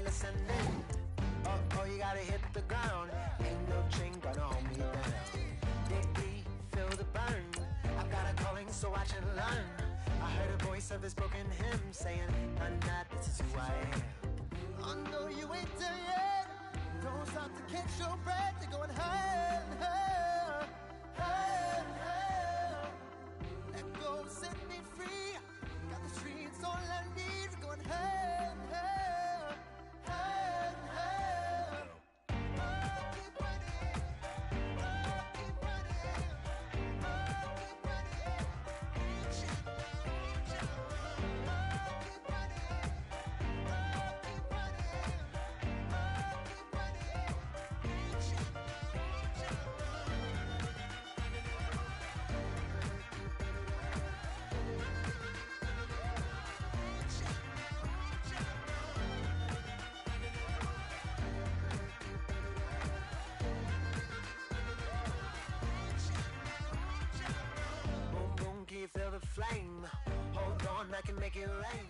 listening. Oh, you gotta hit the ground. Ain't no chain gonna hold me down. Dig, feel the burn. I've got a calling, so watch and learn. I heard a voice of this broken hymn saying, "Not this is who I am." I know you ain't there yet. Don't stop to catch your breath. You're going higher and higher, higher and higher. Let go, set me free. Got the streets all I need. Going higher and higher, higher and higher. Oh, keep running. Oh, keep running. Oh, keep running. Reach out, reach out. Oh, keep running. Oh, keep running. Oh, keep running. Reach out, reach out. Boom, boom, can you feel the flame? Hold on, I can make it rain.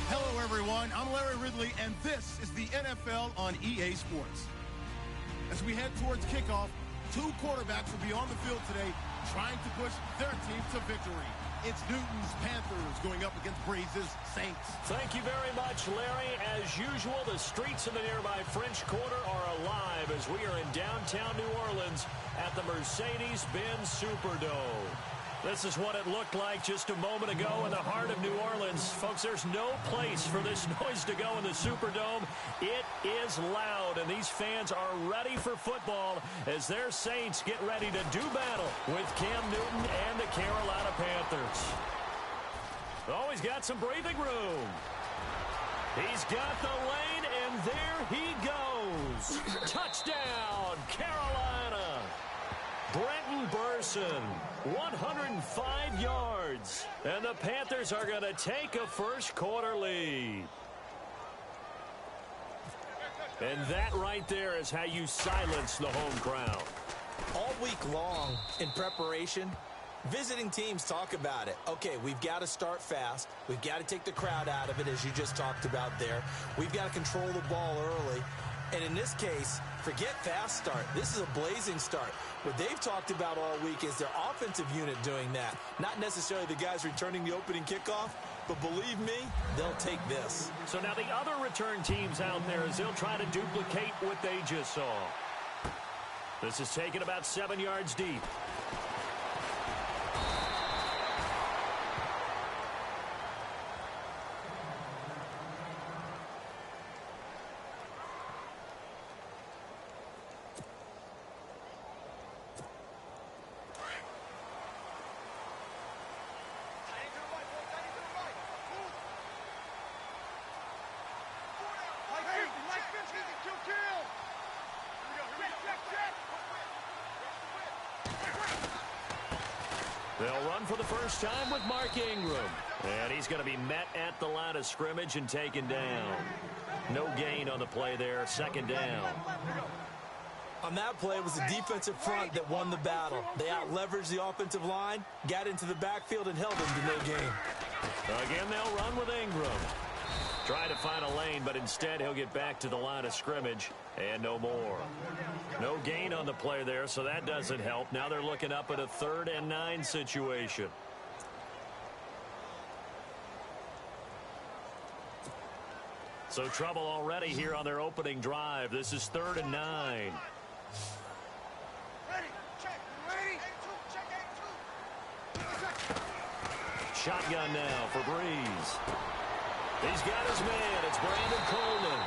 Hello, everyone. I'm Larry Ridley, and this is the NFL on EA Sports. As we head towards kickoff, two quarterbacks will be on the field today trying to push their team to victory. It's Newton's Panthers going up against Breeze's Saints. Thank you very much, Larry. As usual, the streets in the nearby French Quarter are alive as we are in downtown New Orleans at the Mercedes-Benz Superdome. This is what it looked like just a moment ago in the heart of New Orleans. Folks, there's no place for this noise to go in the Superdome. It is loud, and these fans are ready for football as their Saints get ready to do battle with Cam Newton and the Carolina Panthers. Oh, he's got some breathing room. He's got the lane, and there he goes. Touchdown, Carolina. Brenton Burson, 105 yards. And the Panthers are going to take a first-quarter lead. And that right there is how you silence the home crowd. All week long in preparation, visiting teams talk about it. Okay, we've got to start fast. We've got to take the crowd out of it, as you just talked about there. We've got to control the ball early. And in this case, forget fast start. This is a blazing start. What they've talked about all week is their offensive unit doing that. Not necessarily the guys returning the opening kickoff, but believe me, they'll take this. So now the other return teams out there as they'll try to duplicate what they just saw. This is taken about 7 yards deep. They'll run for the first time with Mark Ingram. And he's going to be met at the line of scrimmage and taken down. No gain on the play there. Second down. On that play, it was the defensive front that won the battle. They out-leveraged the offensive line, got into the backfield, and held them to no gain. Again, they'll run with Ingram. Trying to find a lane, but instead he'll get back to the line of scrimmage and no more. No gain on the play there, so that doesn't help. Now they're looking up at a 3rd and 9 situation. So trouble already here on their opening drive. This is 3rd and 9. Shotgun now for Breeze. He's got his man. It's Brandon Coleman.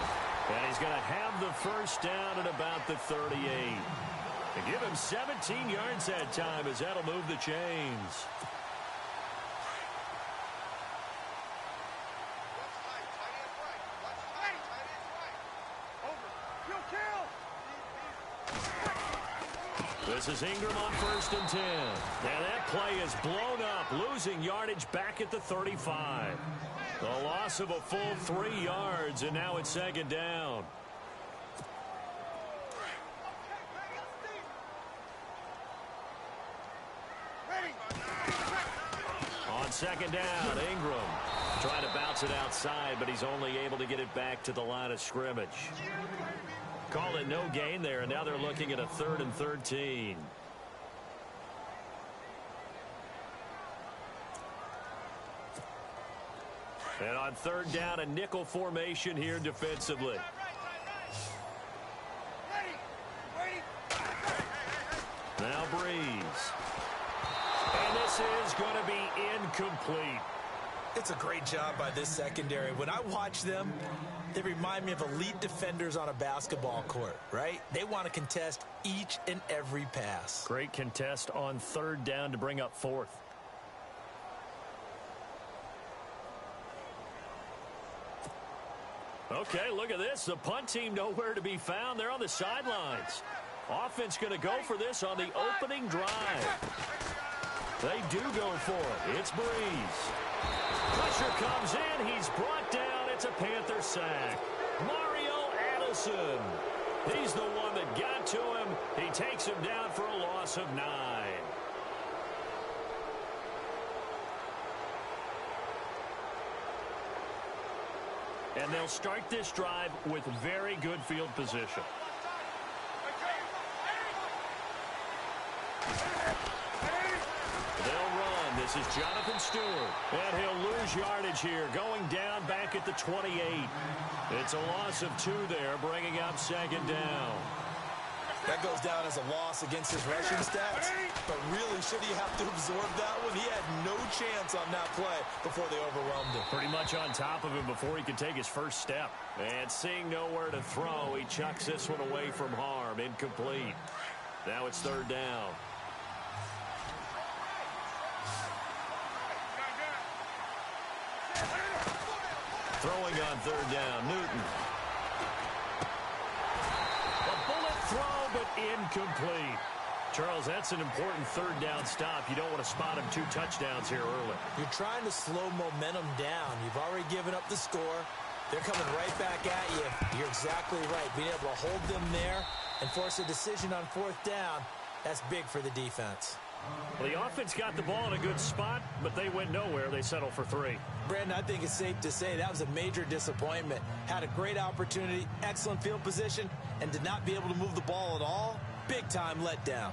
And he's going to have the first down at about the 38. And give him 17 yards that time as that'll move the chains. This is Ingram on 1st and 10. And that play is blown up, losing yardage back at the 35. The loss of a full 3 yards, and now it's 2nd down. On second down. Ingram trying to bounce it outside, but he's only able to get it back to the line of scrimmage. Call it no gain there, and now they're looking at a 3rd and 13. And on 3rd down, a nickel formation here defensively. Now Breeze. And this is going to be incomplete. It's a great job by this secondary. When I watch them, they remind me of elite defenders on a basketball court, right? They want to contest each and every pass. Great contest on 3rd down to bring up 4th. Okay, look at this. The punt team nowhere to be found. They're on the sidelines. Offense going to go for this on the opening drive. They do go for it. It's Breeze. Pressure comes in. He's brought down. It's a Panther sack. Mario Addison. He's the one that got to him. He takes him down for a loss of 9. And they'll start this drive with very good field position. They'll run. This is Jonathan Stewart. And he'll lose yardage here, going down back at the 28. It's a loss of 2 there, bringing up 2nd down. That goes down as a loss against his rushing stats. But really, should he have to absorb that one? He had no chance on that play before they overwhelmed him. Pretty much on top of him before he could take his first step. And seeing nowhere to throw, he chucks this one away from harm. Incomplete. Now it's 3rd down. Throwing on 3rd down, Newton. Throw, but incomplete. Charles, that's an important 3rd down stop. You don't want to spot him 2 touchdowns here early. You're trying to slow momentum down. You've already given up the score. They're coming right back at you. You're exactly right. Being able to hold them there and force a decision on 4th down, that's big for the defense. Well, the offense got the ball in a good spot, but they went nowhere. They settled for 3. Brandon, I think it's safe to say that was a major disappointment. Had a great opportunity, excellent field position, and did not be able to move the ball at all. Big-time letdown.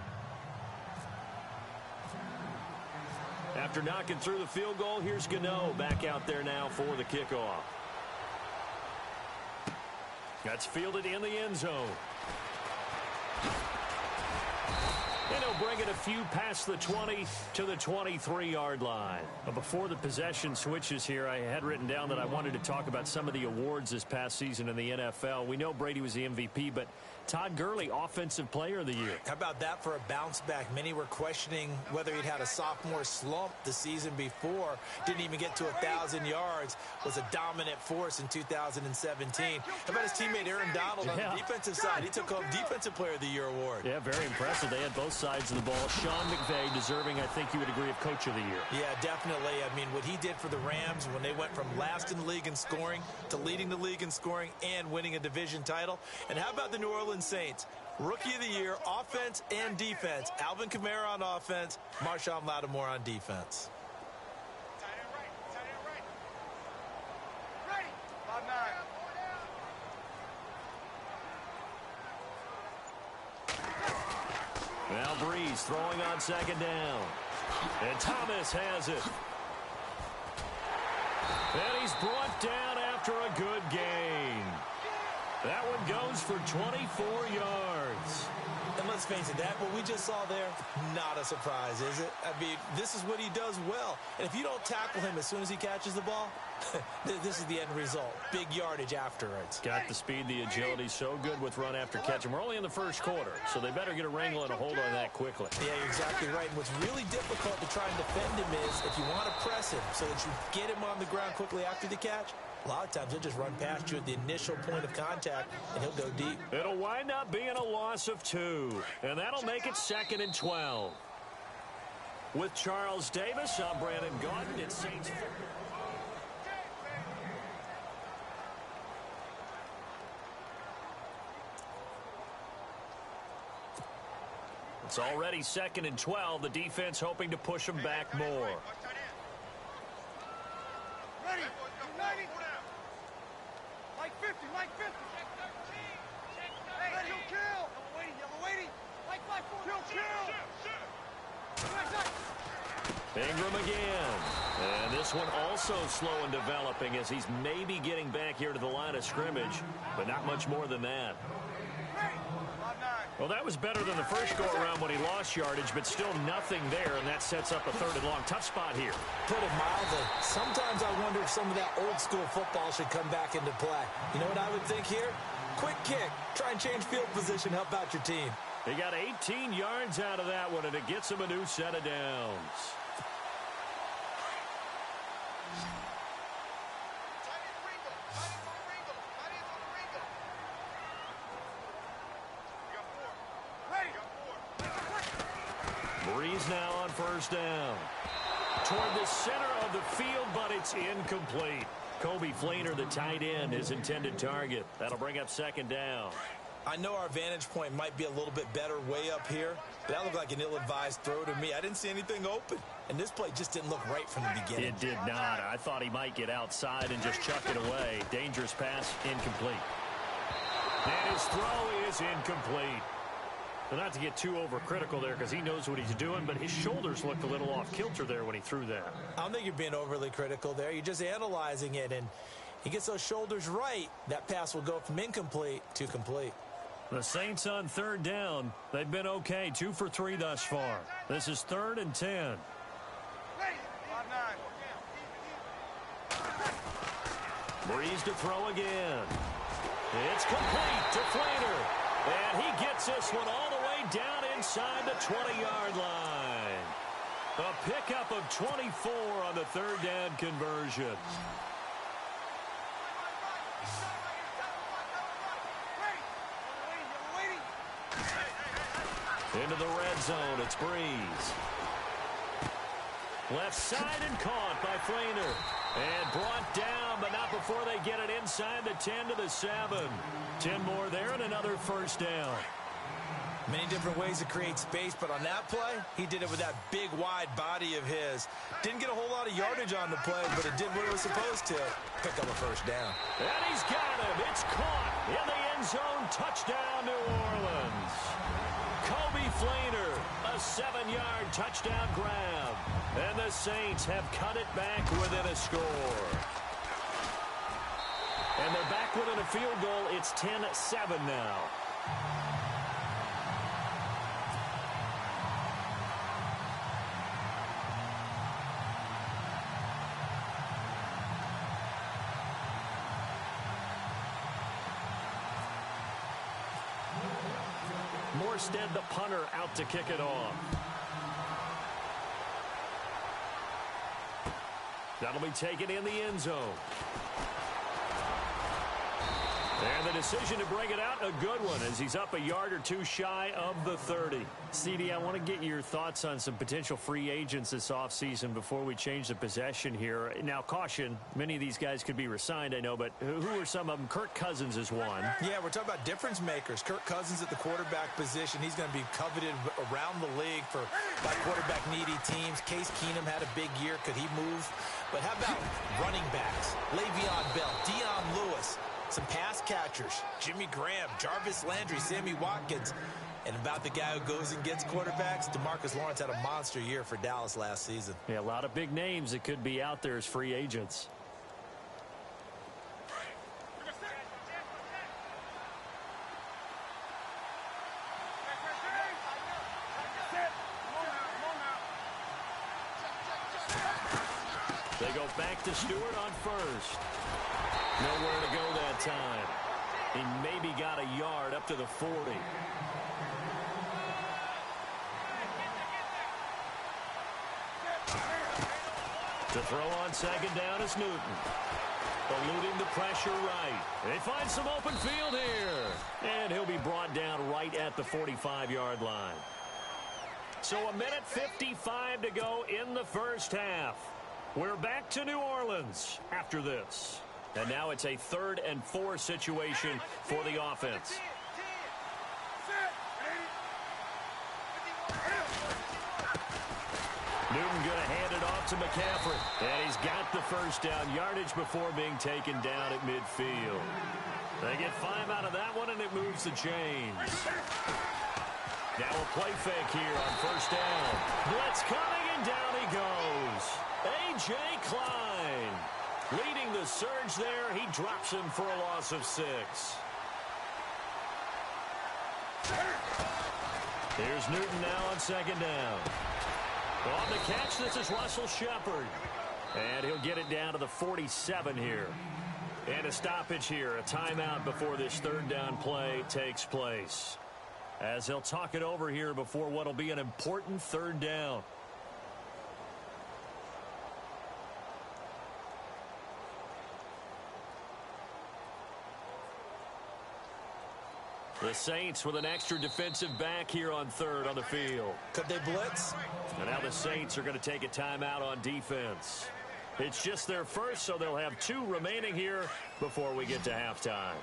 After knocking through the field goal, here's Gano back out there now for the kickoff. That's fielded in the end zone. And he'll bring it a few past the 20 to the 23-yard line. But before the possession switches here, I had written down that I wanted to talk about some of the awards this past season in the NFL. We know Brady was the MVP, but Todd Gurley, Offensive Player of the Year. How about that for a bounce back? Many were questioning whether he'd had a sophomore slump the season before. Didn't even get to 1,000 yards. Was a dominant force in 2017. How about his teammate Aaron Donald on the defensive side? He took home Defensive Player of the Year award. Yeah, very impressive. They had both sides of the ball. Sean McVay deserving, I think you would agree, of Coach of the Year. Yeah, definitely. I mean, what he did for the Rams when they went from last in the league in scoring to leading the league in scoring and winning a division title. And how about the New Orleans Saints? Rookie of the Year, offense and defense. Alvin Kamara on offense, Marshawn Lattimore on defense. Now Breeze throwing on 2nd down. And Thomas has it. And he's brought down after a good gain. That one goes for 24 yards. And let's face it, that what we just saw there, not a surprise, is it? I mean, this is what he does well. And if you don't tackle him as soon as he catches the ball, this is the end result. Big yardage afterwards. Got the speed, the agility, so good with run after catch. And we're only in the first quarter, so they better get a wrangle and a hold on that quickly. Yeah, you're exactly right. And what's really difficult to try and defend him is if you want to press him so that you get him on the ground quickly after the catch, a lot of times he'll just run past you at the initial point of contact, and he'll go deep. It'll wind up being a loss of 2, and that'll make it 2nd and 12. With Charles Davis, I'm Brandon Gaudin. It's Saints. It's already 2nd and 12. The defense hoping to push them back more. Like 50, like 50. Check 13. Check 13. Hey, he'll kill. Yellow 80. Like 5-4. He'll kill. Ingram again. And this one also slow in developing as he's maybe getting back here to the line of scrimmage, but not much more than that. Well, that was better than the first go-around when he lost yardage, but still nothing there, and that sets up a 3rd and long. Tough spot here. Put it mildly. Sometimes I wonder if some of that old-school football should come back into play. You know what I would think here? Quick kick. Try and change field position. Help out your team. He got 18 yards out of that one, and it gets him a new set of downs. Breeze now on 1st down. Toward the center of the field, but it's incomplete. Playin, the tight end, his intended target. That'll bring up 2nd down. I know our vantage point might be a little bit better way up here, but that looked like an ill-advised throw to me. I didn't see anything open, and this play just didn't look right from the beginning. It did not. I thought he might get outside and just chuck it away. Dangerous pass, incomplete. And his throw is incomplete. But not to get too overcritical there because he knows what he's doing, but his shoulders looked a little off kilter there when he threw that. I don't think you're being overly critical there. You're just analyzing it, and he gets those shoulders right. That pass will go from incomplete to complete. The Saints on 3rd down. They've been okay, 2 for 3 thus far. This is 3rd and 10. Breeze to throw again. It's complete to Playin. And he gets this one all the way down inside the 20-yard line. A pickup of 24 on the 3rd down conversion. Into the red zone, it's Breeze. Left side and caught by Playin. And brought down, but not before they get it inside the 10 to the 7. 10 more there and another 1st down. Many different ways to create space, but on that play, he did it with that big, wide body of his. Didn't get a whole lot of yardage on the play, but it did what it was supposed to. Pick up a 1st down. And he's got him. It's caught in the end zone. Touchdown, New Orleans. Playin, a 7-yard touchdown grab. And the Saints have cut it back within a score. And they're back within a field goal. It's 10-7 now. Morstead, the punter, out to kick it off. That'll be taken in the end zone. And the decision to bring it out, a good one, as he's up a yard or two shy of the 30. CD, I want to get your thoughts on some potential free agents this offseason before we change the possession here. Now, caution, many of these guys could be re-signed, I know, but who are some of them? Kirk Cousins is one. Yeah, we're talking about difference makers. Kirk Cousins at the quarterback position. He's going to be coveted around the league by quarterback-needy teams. Case Keenum had a big year. Could he move? But how about running backs? Le'Veon Bell, Dion Lewis. Some pass catchers, Jimmy Graham, Jarvis Landry, Sammy Watkins. And about the guy who goes and gets quarterbacks, DeMarcus Lawrence had a monster year for Dallas last season. Yeah, a lot of big names that could be out there as free agents. They go back to Stewart on first. Nowhere to go that time. He maybe got a yard up to the 40. To throw on second down is Newton. Eluding the pressure right. They find some open field here. And he'll be brought down right at the 45-yard line. So a minute 55 to go in the first half. We're back to New Orleans after this. And now it's a 3rd and 4 situation for the offense. Newton going to hand it off out to McCaffrey. And he's got the first down yardage before being taken down at midfield. They get 5 out of that one, and it moves the chains. Now a play fake here on first down. Blitz coming, and down he goes. A.J. Klein leading the surge there. He drops him for a loss of 6. Here's Newton now on second down. On the catch, this is Russell Shepard. And he'll get it down to the 47 here. And a stoppage here, a timeout before this third down play takes place. As they'll talk it over here before what will be an important third down. The Saints with an extra defensive back here on third on the field. Could they blitz? And now the Saints are going to take a timeout on defense. It's just their first, so they'll have 2 remaining here before we get to halftime.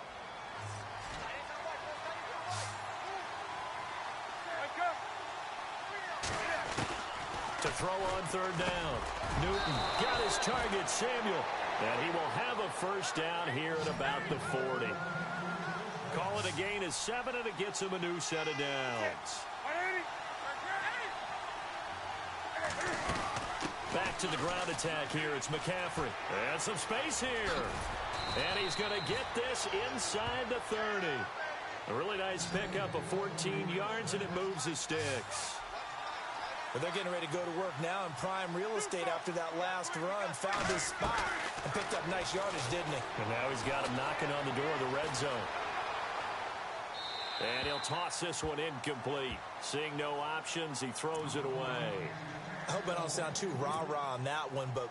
To throw on third down. Newton got his target, Samuel. And he will have a first down here at about the 40. Call it a gain of 7, and it gets him a new set of downs. Back to the ground attack here. It's McCaffrey. And some space here. And he's going to get this inside the 30. A really nice pickup of 14 yards, and it moves the sticks. But they're getting ready to go to work now in prime real estate after that last run. Found his spot and picked up nice yardage, didn't he? And now he's got him knocking on the door of the red zone. And he'll toss this one incomplete. Seeing no options, he throws it away. I hope I don't sound too rah-rah on that one, but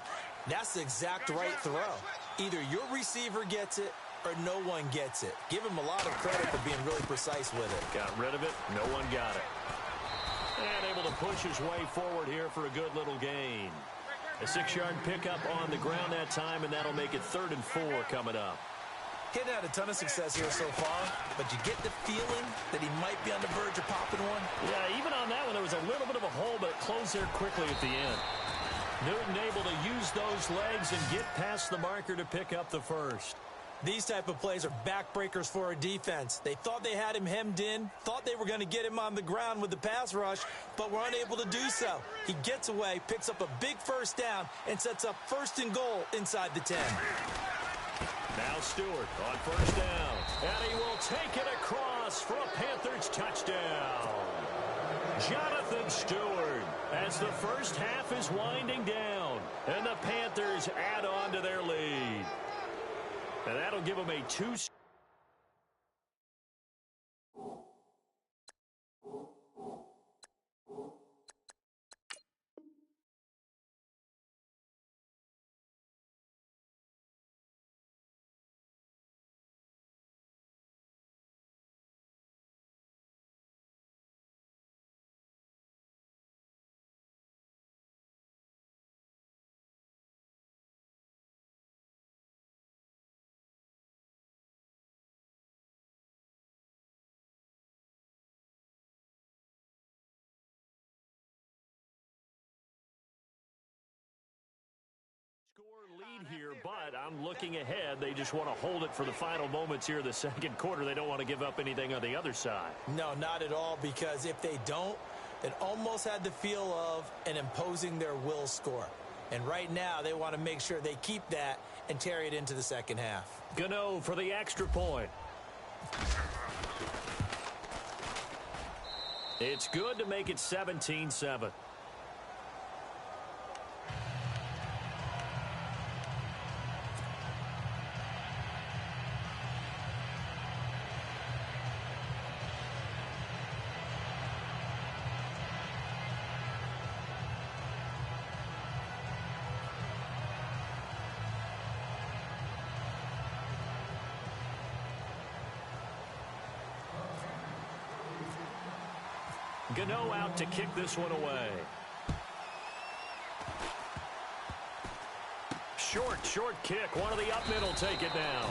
that's the exact right throw. Either your receiver gets it or no one gets it. Give him a lot of credit for being really precise with it. Got rid of it. No one got it. And able to push his way forward here for a good little gain. A 6-yard pickup on the ground that time, and that'll make it 3rd and 4 coming up. He hadn't had a ton of success here so far, but you get the feeling that he might be on the verge of popping one. Yeah, even on that one, there was a little bit of a hole, but it closed there quickly at the end. Newton able to use those legs and get past the marker to pick up the first. These type of plays are backbreakers for a defense. They thought they had him hemmed in, thought they were going to get him on the ground with the pass rush, but were unable to do so. He gets away, picks up a big first down, and sets up 1st and goal inside the 10. Now Stewart on first down, and he will take it across for a Panthers touchdown. Jonathan Stewart, as the first half is winding down, and the Panthers add on to their lead. And that'll give them a 2. Lead here, but I'm looking ahead. They just want to hold it for the final moments here of the second quarter. They don't want to give up anything on the other side. No, not at all, because if they don't, it almost had the feel of an imposing their will score. And right now, they want to make sure they keep that and carry it into the second half. Gano for the extra point. It's good to make it 17-7. Gano out to kick this one away. Short kick. One of the up middle take it now.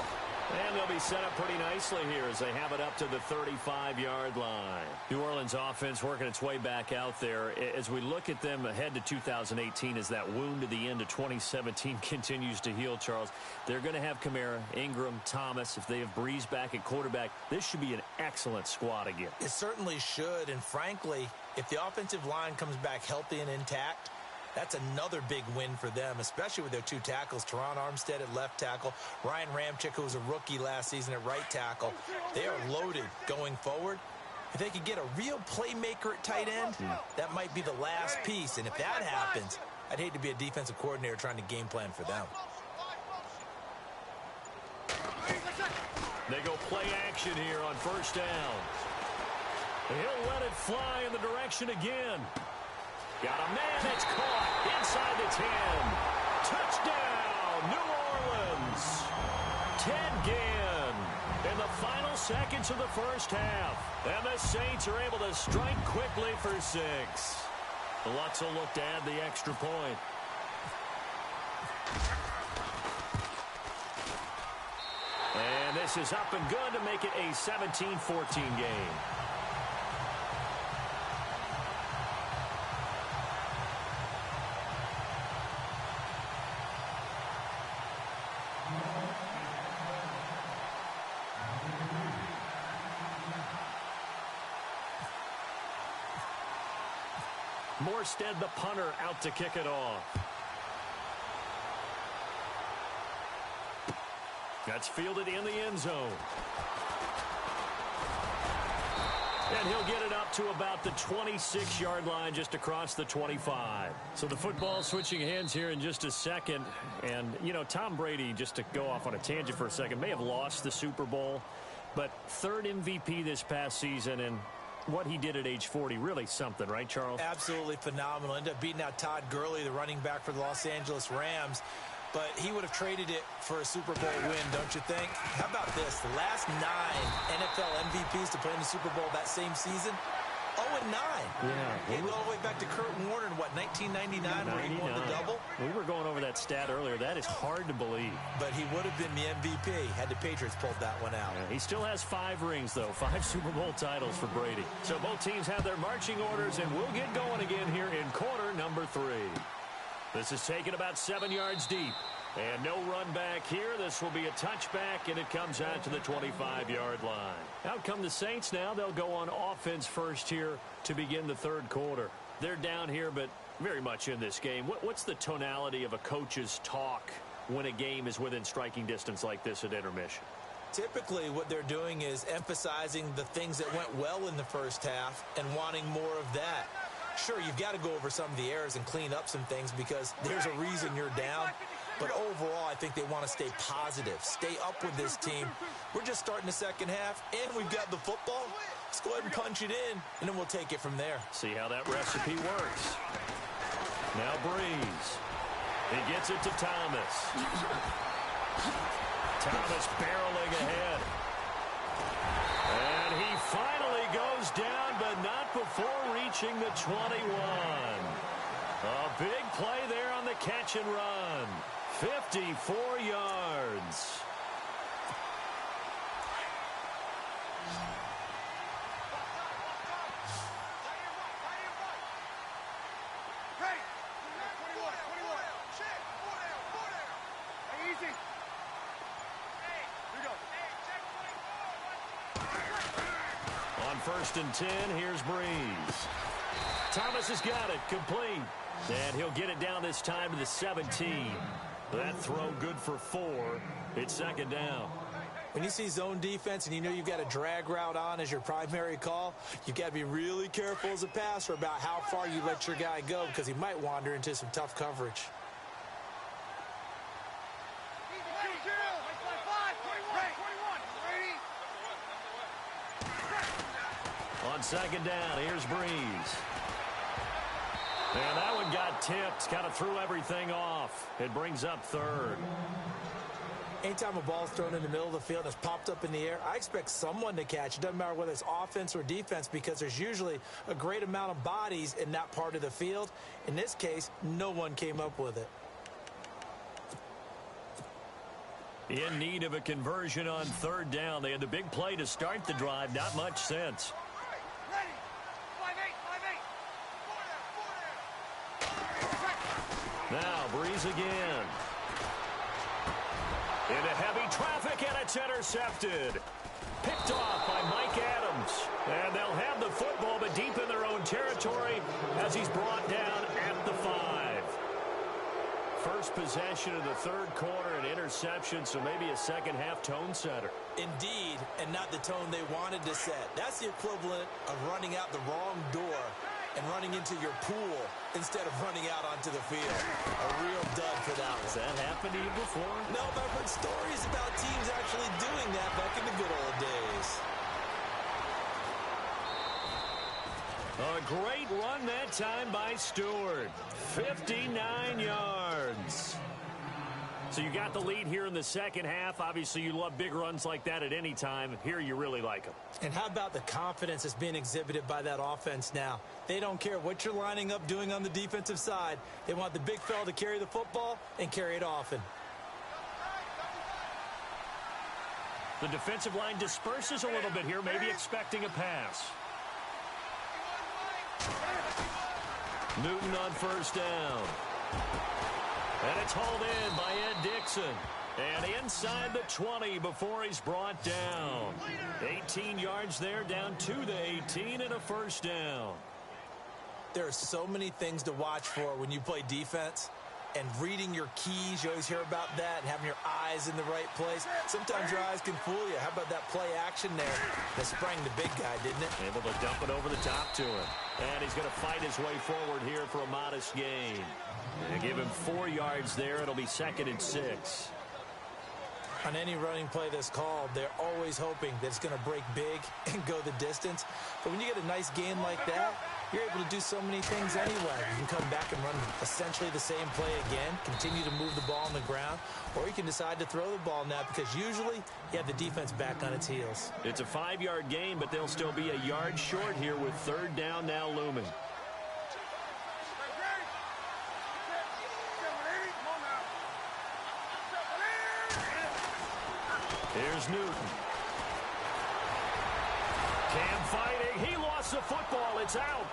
And they'll be set up pretty nicely here as they have it up to the 35-yard line. New Orleans offense working its way back out there. As we look at them ahead to 2018 as that wound to the end of 2017 continues to heal, Charles, they're going to have Kamara, Ingram, Thomas. If they have Breeze back at quarterback, this should be an excellent squad again. It certainly should, and frankly, if the offensive line comes back healthy and intact, that's another big win for them, especially with their two tackles, Teron Armstead at left tackle, Ryan Ramczyk, who was a rookie last season at right tackle. They are loaded going forward. If they could get a real playmaker at tight end, that might be the last piece. And if that happens, I'd hate to be a defensive coordinator trying to game plan for them. They go play action here on first down. He'll let it fly in the direction again. Got a man that's caught inside the 10. Touchdown, New Orleans. Ted Ginn in the final seconds of the first half. And the Saints are able to strike quickly for 6. Lutz will look to add the extra point. And this is up and good to make it a 17-14 game. Morstead, the punter, out to kick it off. That's fielded in the end zone. And he'll get it up to about the 26-yard line, just across the 25. So the football switching hands here in just a second. And, you know, Tom Brady, just to go off on a tangent for a second, may have lost the Super Bowl, but third MVP this past season, and what he did at age 40, really something, right, Charles? Absolutely phenomenal. Ended up beating out Todd Gurley, the running back for the Los Angeles Rams. But he would have traded it for a Super Bowl win, don't you think? How about this? The last 9 NFL MVPs to play in the Super Bowl that same season, 0-9. Yeah. He go all the way back to Kurt Warner in, what, 1999 where he won the double? We were going over that stat earlier. That is hard to believe. But he would have been the MVP had the Patriots pulled that one out. Yeah, he still has 5 rings, though. 5 Super Bowl titles for Brady. So both teams have their marching orders, and we'll get going again here in quarter number 3. This is taken about 7 yards deep. And no run back here. This will be a touchback, and it comes out to the 25-yard line. Out come the Saints now. They'll go on offense first here to begin the third quarter. They're down here, but very much in this game. What's the tonality of a coach's talk when a game is within striking distance like this at intermission? Typically, what they're doing is emphasizing the things that went well in the first half and wanting more of that. Sure, you've got to go over some of the errors and clean up some things because there's a reason you're down. But overall, I think they want to stay positive, stay up with this team. We're just starting the second half, and we've got the football. Let's go ahead and punch it in, and then we'll take it from there. See how that recipe works. Now Breeze. He gets it to Thomas. Thomas barreling ahead. And he finally goes down, but not before reaching the 21. A big play there on the catch and run. 54 yards. On 1st and 10, here's Breeze. Thomas has got it, complete. And he'll get it down this time to the 17. That throw good for 4. It's second down. When you see zone defense and you know you've got a drag route on as your primary call, you've got to be really careful as a passer about how far you let your guy go because he might wander into some tough coverage. On second down, here's Breeze. And that one got tipped, kind of threw everything off. It brings up 3rd. Anytime a ball's thrown in the middle of the field and it's popped up in the air, I expect someone to catch. It doesn't matter whether it's offense or defense because there's usually a great amount of bodies in that part of the field. In this case, no one came up with it. In need of a conversion on third down. They had the big play to start the drive. Not much sense. Ready. 5-8. Now Breeze again. Into heavy traffic, and it's intercepted. Picked off by Mike Adams. And they'll have the football, but deep in their own territory as he's brought down at the 5. First possession of the third quarter, an interception, so maybe a second-half tone setter. Indeed, and not the tone they wanted to set. That's the equivalent of running out the wrong door and running into your pool instead of running out onto the field. A real dud for that one. Has that happened to you before? No, but I've heard stories about teams actually doing that back in the good old days. A great run that time by Stewart. 59 yards. So you got the lead here in the second half. Obviously, you love big runs like that at any time. Here, you really like them. And how about the confidence that's being exhibited by that offense now? They don't care what you're lining up doing on the defensive side. They want the big fella to carry the football and carry it often. The defensive line disperses a little bit here, maybe expecting a pass. Newton on first down. And it's hauled in by Ed Dixon. And inside the 20 before he's brought down. 18 yards there, down to the 18 and a first down. There are so many things to watch for when you play defense. And reading your keys, you always hear about that, and having your eyes in the right place. Sometimes your eyes can fool you. How about that play action there that sprang the big guy, didn't it? Able to dump it over the top to him. And he's going to fight his way forward here for a modest gain. And give him 4 yards there. It'll be 2nd and 6. On any running play that's called, they're always hoping that it's going to break big and go the distance. But when you get a nice gain like that, you're able to do so many things anyway. You can come back and run essentially the same play again, continue to move the ball on the ground, or you can decide to throw the ball now because usually you have the defense back on its heels. It's a 5-yard gain, but they'll still be a yard short here with third down now looming. Here's Newton. Cam fighting. He lost the football. It's out.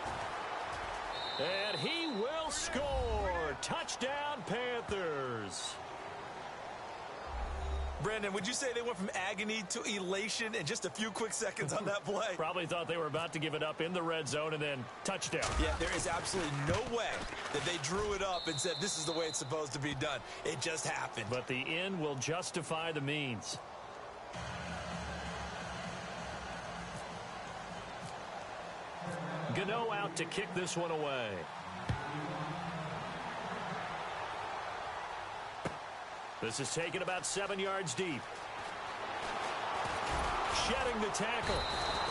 And he will score. Touchdown, Panthers. Brandon, would you say they went from agony to elation in just a few quick seconds on that play? Probably thought they were about to give it up in the red zone and then touchdown. Yeah, there is absolutely no way that they drew it up and said this is the way it's supposed to be done. It just happened. But the end will justify the means. Gano out to kick this one away. This is taken about 7 yards deep. Shedding the tackle.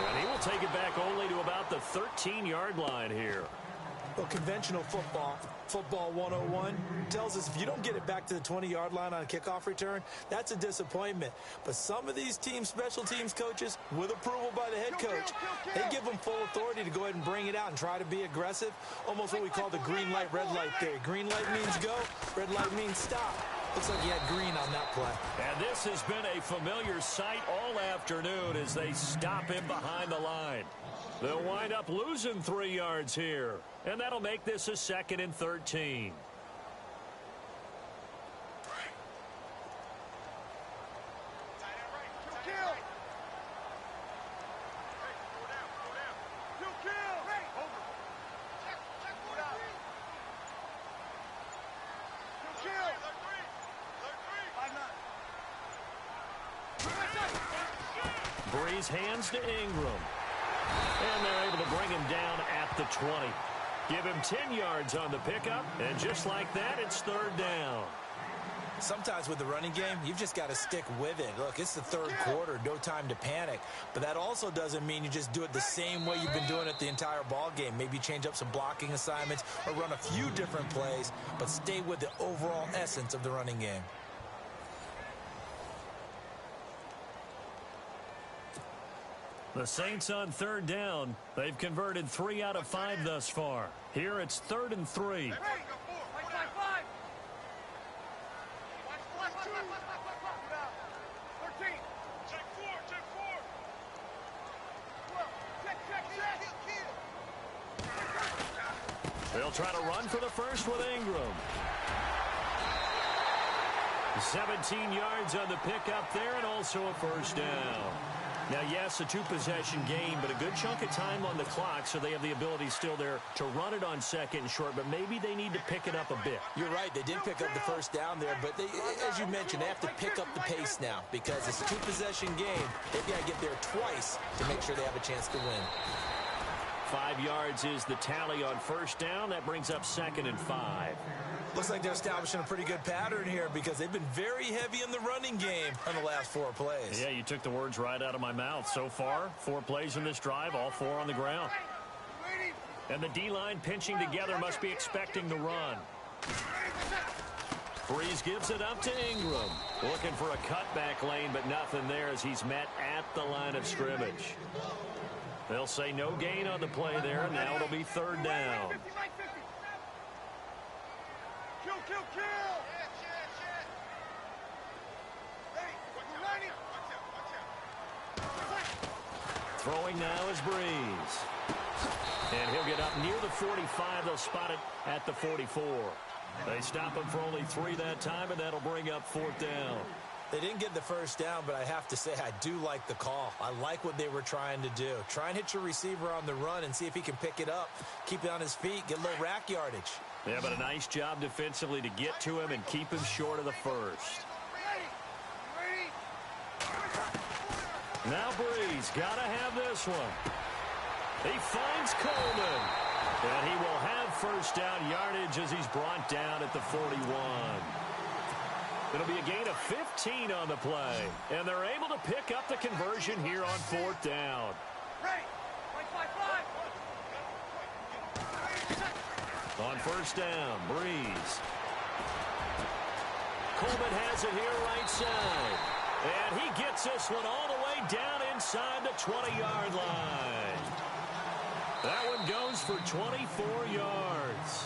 And he will take it back only to about the 13-yard line here. Well, conventional football 101, tells us if you don't get it back to the 20-yard line on a kickoff return, that's a disappointment. But some of these teams, special teams coaches, with approval by the head coach, they give them full authority to go ahead and bring it out and try to be aggressive. Almost what we call the green light, red light theory. Green light means go, red light means stop. Looks like he had green on that play. And this has been a familiar sight all afternoon as they stop him behind the line. They'll wind up losing 3 yards here. And that'll make this a 2nd and 13. Breeze hands to Ingram. And they're able to bring him down at the 20. Give him 10 yards on the pickup, and just like that, it's third down. Sometimes with the running game, you've just got to stick with it. Look, it's the third quarter, no time to panic. But that also doesn't mean you just do it the same way you've been doing it the entire ball game. Maybe change up some blocking assignments or run a few different plays, but stay with the overall essence of the running game. The Saints on third down. They've converted 3 out of 5 thus far. Here it's 3rd and 3. try to run for the first with Ingram. 17 yards on the pickup there, and also a first down. Now, yes, a two-possession game, but a good chunk of time on the clock, so they have the ability still there to run it on second and short, but maybe they need to pick it up a bit. You're right. They did pick up the first down there, but they, as you mentioned, they have to pick up the pace now because it's a two-possession game. They've got to get there twice to make sure they have a chance to win. 5 yards is the tally on first down. That brings up 2nd and 5. Looks like they're establishing a pretty good pattern here because they've been very heavy in the running game on the last 4 plays. Yeah, you took the words right out of my mouth. So far, 4 plays in this drive, all 4 on the ground. And the D-line pinching together must be expecting the run. Breeze gives it up to Ingram. Looking for a cutback lane, but nothing there as he's met at the line of scrimmage. They'll say no gain on the play there, and now it'll be 3rd down. Kill! Throwing now is Breeze. And he'll get up near the 45. They'll spot it at the 44. They stop him for only 3 that time, and that'll bring up 4th down. They didn't get the first down, but I have to say I do like the call. I like what they were trying to do. Try and hit your receiver on the run and see if he can pick it up, keep it on his feet, get a little rack yardage. Yeah, but a nice job defensively to get to him and keep him short of the first. Now Breeze, gotta have this one. He finds Coleman. And he will have first down yardage as he's brought down at the 41. It'll be a gain of 15 on the play. And they're able to pick up the conversion here on 4th down. On first down, Breeze. Coleman has it here right side. And he gets this one all the way down inside the 20-yard line. That one goes for 24 yards.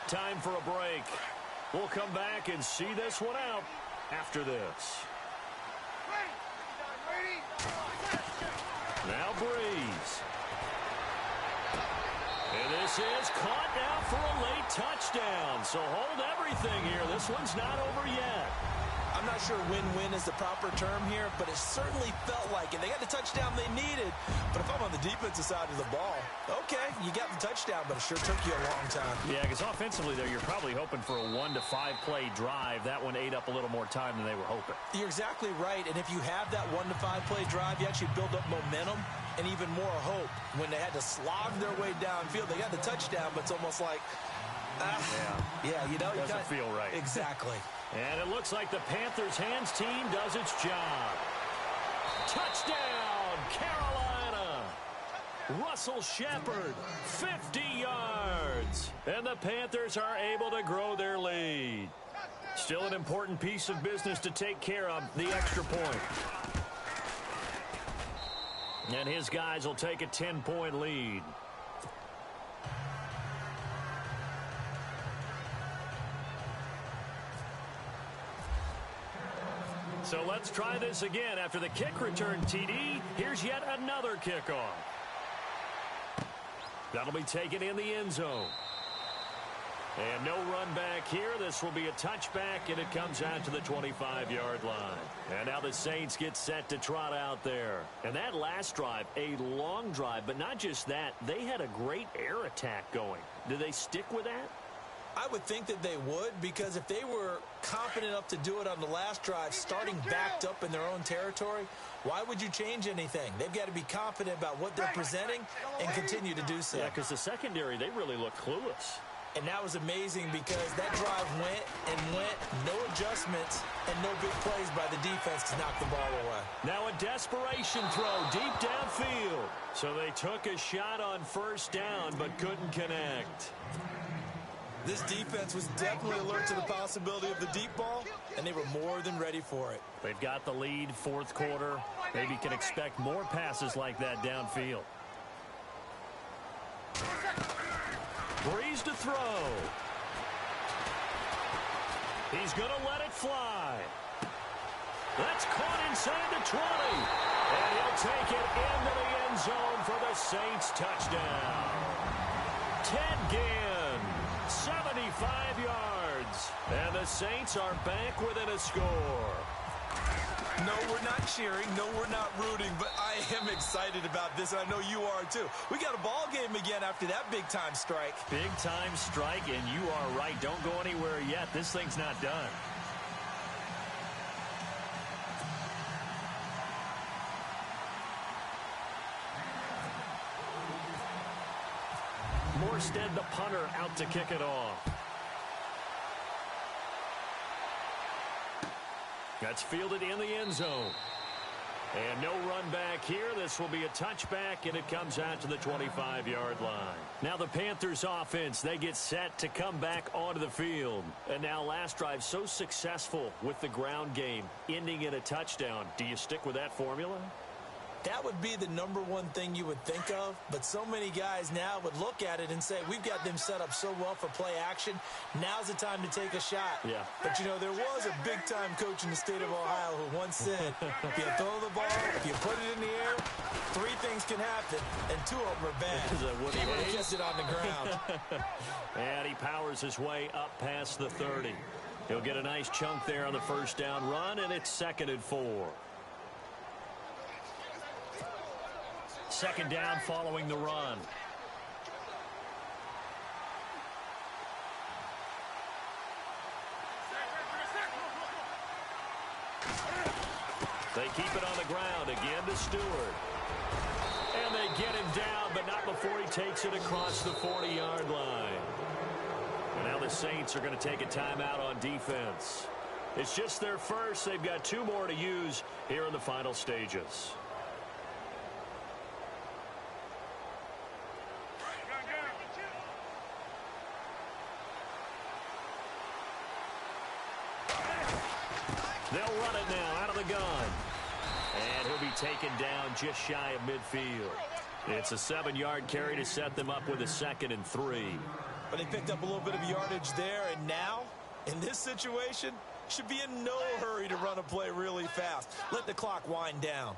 Time for a break. We'll come back and see this one out after this. Now Breeze. And this is caught now for a late touchdown. So hold everything here. This one's not over yet. I'm not sure win-win is the proper term here, but it certainly felt like it. They got the touchdown they needed, but if I'm on the defensive side of the ball, okay, you got the touchdown, but it sure took you a long time. Yeah, because offensively there, you're probably hoping for a 1 to 5 play drive. That one ate up a little more time than they were hoping. You're exactly right, and if you have that 1 to 5 play drive, you actually build up momentum and even more hope. When they had to slog their way downfield, they got the touchdown, but it's almost like, yeah, you know, doesn't feel right. Exactly. And it looks like the Panthers' hands team does its job. Touchdown, Carolina! Russell Shepard, 50 yards. And the Panthers are able to grow their lead. Still an important piece of business to take care of, the extra point. And his guys will take a 10-point lead. So let's try this again. After the kick return TD, here's yet another kickoff. That'll be taken in the end zone. And no run back here. This will be a touchback, and it comes out to the 25-yard line. And now the Saints get set to trot out there. And that last drive, a long drive, but not just that. They had a great air attack going. Do they stick with that? I would think that they would, because if they were confident enough to do it on the last drive, starting backed up in their own territory, why would you change anything? They've got to be confident about what they're presenting and continue to do so. Yeah, because the secondary, they really look clueless. And that was amazing because that drive went and went, no adjustments, and no big plays by the defense to knock the ball away. Now a desperation throw deep downfield. So they took a shot on first down but couldn't connect. This defense was definitely alert to the possibility of the deep ball, and they were more than ready for it. They've got the lead, 4th quarter. Maybe can expect more passes like that downfield. Breeze to throw. He's going to let it fly. That's caught inside the 20. And he'll take it into the end zone for the Saints touchdown. Ted Ginn, 75 yards. And the Saints are back within a score. No, we're not cheering. No, we're not rooting. But I am excited about this, and I know you are too. We got a ball game again after that big-time strike. Big-time strike, and you are right. Don't go anywhere yet. This thing's not done. Morstead, the punter, out to kick it off. That's fielded in the end zone. And no run back here. This will be a touchback, and it comes out to the 25-yard line. Now the Panthers offense, they get set to come back onto the field. And now last drive so successful with the ground game, ending in a touchdown. Do you stick with that formula? That would be the number one thing you would think of, but so many guys now would look at it and say, we've got them set up so well for play action. Now's the time to take a shot. Yeah. But, you know, there was a big-time coach in the state of Ohio who once said, if you throw the ball, if you put it in the air, three things can happen, and two of them are bad. Woody He Hayes? gets it on the ground. And he powers his way up past the 30. He'll get a nice chunk there on the first down run, and it's 2nd and 4. Second down following the run. They keep it on the ground again to Stewart. And they get him down, but not before he takes it across the 40-yard line. And now the Saints are going to take a timeout on defense. It's just their first. They've got 2 more to use here in the final stages. They'll run it now out of the gun. And he'll be taken down just shy of midfield. It's a 7-yard carry to set them up with a 2nd and 3. But they picked up a little bit of yardage there, and now, in this situation, should be in no hurry to run a play really fast. Let the clock wind down.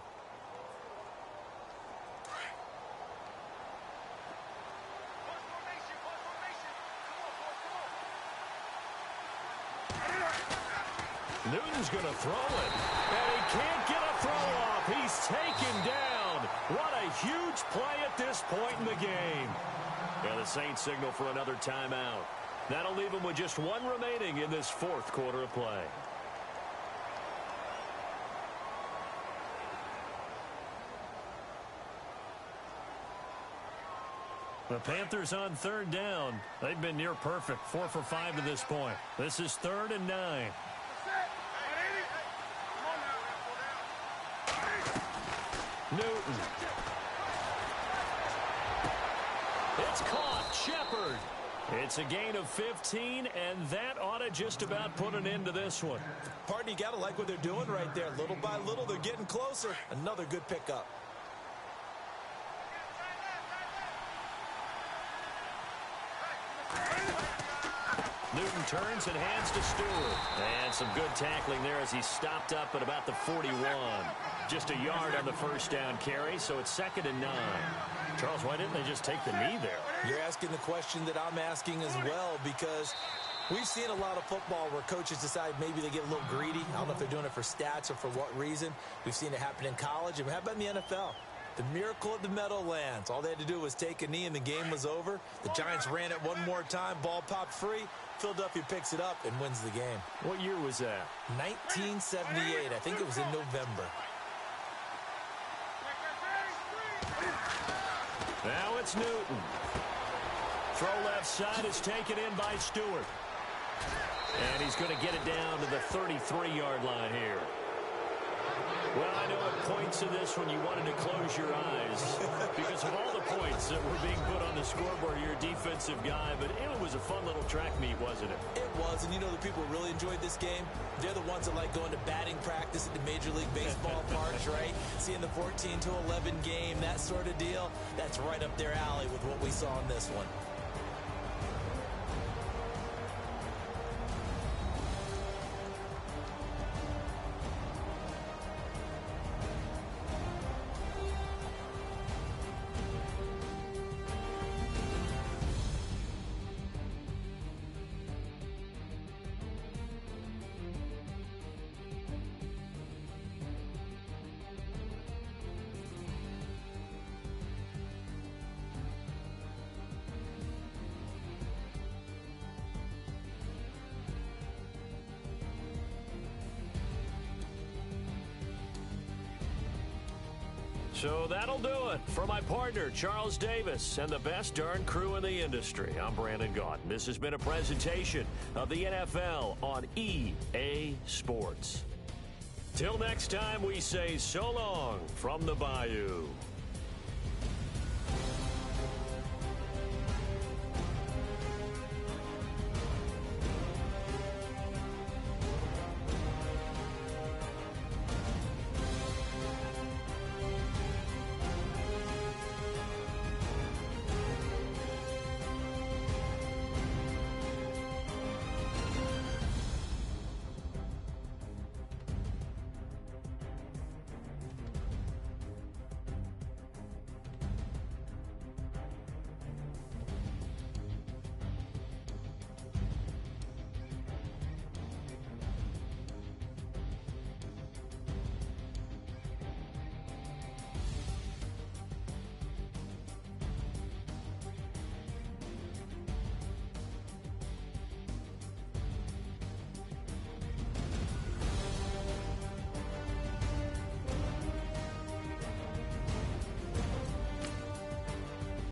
Newton's going to throw it, and he can't get a throw off. He's taken down. What a huge play at this point in the game. And the Saints signal for another timeout. That'll leave them with just 1 remaining in this 4th quarter of play. The Panthers on 3rd down. They've been near perfect, 4 for 5 to this point. This is 3rd and 9. Newton. It's caught. Shepard. It's a gain of 15, and that ought to just about put an end to this one. Pardon, you got to like what they're doing right there. Little by little, they're getting closer. Another good pickup. Newton turns and hands to Stewart. And some good tackling there as he stopped up at about the 41. Just a yard on the first down carry, so it's 2nd and 9. Charles, why didn't they just take the knee there? You're asking the question that I'm asking as well, because we've seen a lot of football where coaches decide maybe they get a little greedy. I don't know if they're doing it for stats or for what reason. We've seen it happen in college, and how about in the NFL? The miracle of the Meadowlands. All they had to do was take a knee, and the game was over. The Giants ran it one more time. Ball popped free. Philadelphia picks it up and wins the game. What year was that? 1978. I think it was in November. Now it's Newton. Throw left side is taken in by Stewart. And he's going to get it down to the 33-yard line here. Well, I know at points of this when you wanted to close your eyes because of all the points that were being put on the scoreboard. You're a defensive guy, but it was a fun little track meet, wasn't it? It was, and you know the people who really enjoyed this game? They're the ones that like going to batting practice at the Major League Baseball parks, right? Seeing the 14-11 game, that sort of deal. That's right up their alley with what we saw in this one. So that'll do it. For my partner, Charles Davis, and the best darn crew in the industry, I'm Brandon Gaudin. This has been a presentation of the NFL on EA Sports. Till next time, we say so long from the Bayou.